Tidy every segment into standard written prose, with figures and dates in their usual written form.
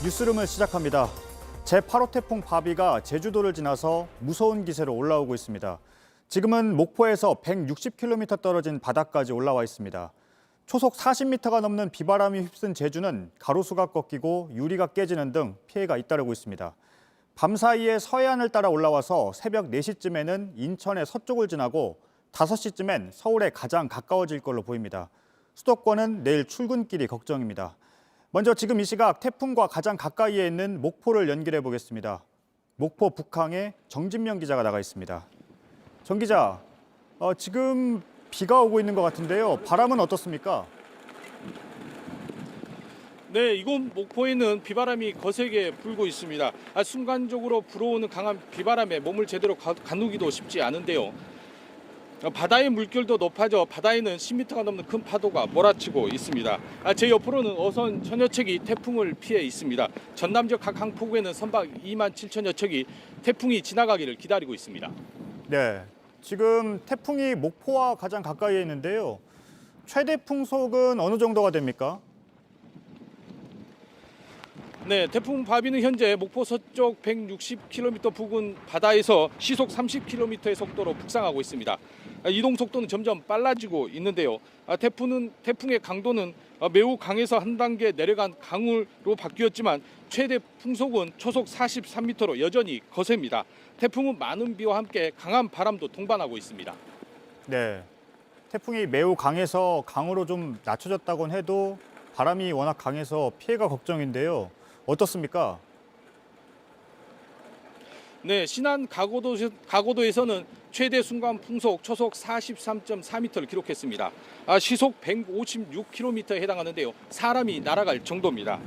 뉴스룸을 시작합니다. 제8호 태풍 바비가 제주도를 지나서 무서운 기세로 올라오고 있습니다. 지금은 목포에서 160km 떨어진 바다까지 올라와 있습니다. 초속 40m가 넘는 비바람이 휩쓴 제주는 가로수가 꺾이고 유리가 깨지는 등 피해가 잇따르고 있습니다. 밤사이에 서해안을 따라 올라와서 새벽 4시쯤에는 인천의 서쪽을 지나고 5시쯤엔 서울에 가장 가까워질 걸로 보입니다. 수도권은 내일 출근길이 걱정입니다. 먼저 지금 이 시각 태풍과 가장 가까이에 있는 목포를 연결해 보겠습니다. 목포 북항에 정진명 기자가 나가 있습니다. 정 기자, 지금 비가 오고 있는 것 같은데요. 바람은 어떻습니까? 네, 이곳 목포에는 비바람이 거세게 불고 있습니다. 순간적으로 불어오는 강한 비바람에 몸을 제대로 가누기도 쉽지 않은데요. 바다의 물결도 높아져 바다에는 10m가 넘는 큰 파도가 몰아치고 있습니다. 제 옆으로는 어선 천여 척이 태풍을 피해 있습니다. 전남 지역 각 항포구에는 선박 2만 7천여 척이 태풍이 지나가기를 기다리고 있습니다. 네, 지금 태풍이 목포와 가장 가까이에 있는데요. 최대 풍속은 어느 정도가 됩니까? 네, 태풍 바비는 현재 목포 서쪽 160km 부근 바다에서 시속 30km의 속도로 북상하고 있습니다. 이동 속도는 점점 빨라지고 있는데요. 태풍의 강도는 매우 강해서 한 단계 내려간 강우로 바뀌었지만 최대 풍속은 초속 43m로 여전히 거셉니다. 태풍은 많은 비와 함께 강한 바람도 동반하고 있습니다. 네, 태풍이 매우 강해서 강으로 좀 낮춰졌다곤 해도 바람이 워낙 강해서 피해가 걱정인데요. 어떻습니까? 네, 신안 가고도에서는 최대 순간 풍속 초속 43.4m를 기록했습니다. 시속 156km에 해당하는데요. 사람이 날아갈 정도입니다.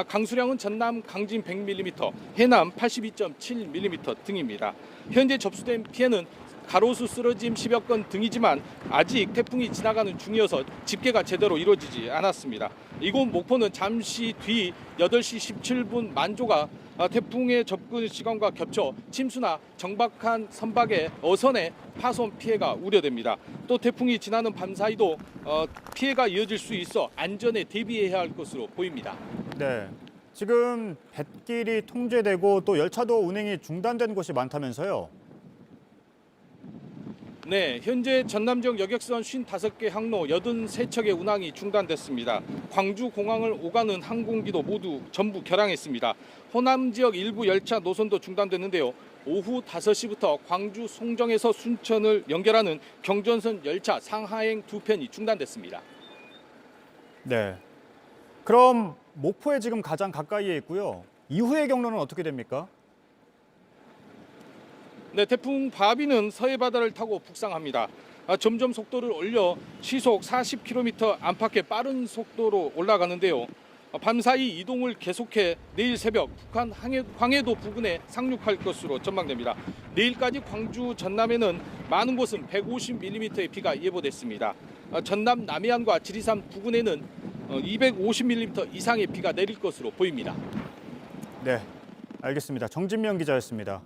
강수량은 전남 강진 100mm, 해남 82.7mm 등입니다. 현재 접수된 피해는 가로수 쓰러짐 10여 건 등이지만 아직 태풍이 지나가는 중이어서 집계가 제대로 이루어지지 않았습니다. 이곳 목포는 잠시 뒤 8시 17분 만조가 태풍의 접근 시간과 겹쳐 침수나 정박한 선박의 어선에 파손 피해가 우려됩니다. 또 태풍이 지나는 밤 사이도 피해가 이어질 수 있어 안전에 대비해야 할 것으로 보입니다. 네, 지금 뱃길이 통제되고 또 열차도 운행이 중단된 곳이 많다면서요? 네, 현재 전남 지역 여객선 55개 항로 83척의 운항이 중단됐습니다. 광주공항을 오가는 항공기도 전부 결항했습니다. 호남 지역 일부 열차 노선도 중단됐는데요. 오후 5시부터 광주 송정에서 순천을 연결하는 경전선 열차 상하행 2편이 중단됐습니다. 네, 그럼 목포에 지금 가장 가까이에 있고요. 이후의 경로는 어떻게 됩니까? 네, 태풍 바비는 서해 바다를 타고 북상합니다. 점점 속도를 올려 시속 40km 안팎의 빠른 속도로 올라가는데요. 밤사이 이동을 계속해 내일 새벽 북한 황해도 부근에 상륙할 것으로 전망됩니다. 내일까지 광주 전남에는 많은 곳은 150mm의 비가 예보됐습니다. 전남 남해안과 지리산 부근에는 250mm 이상의 비가 내릴 것으로 보입니다. 네, 알겠습니다. 정진명 기자였습니다.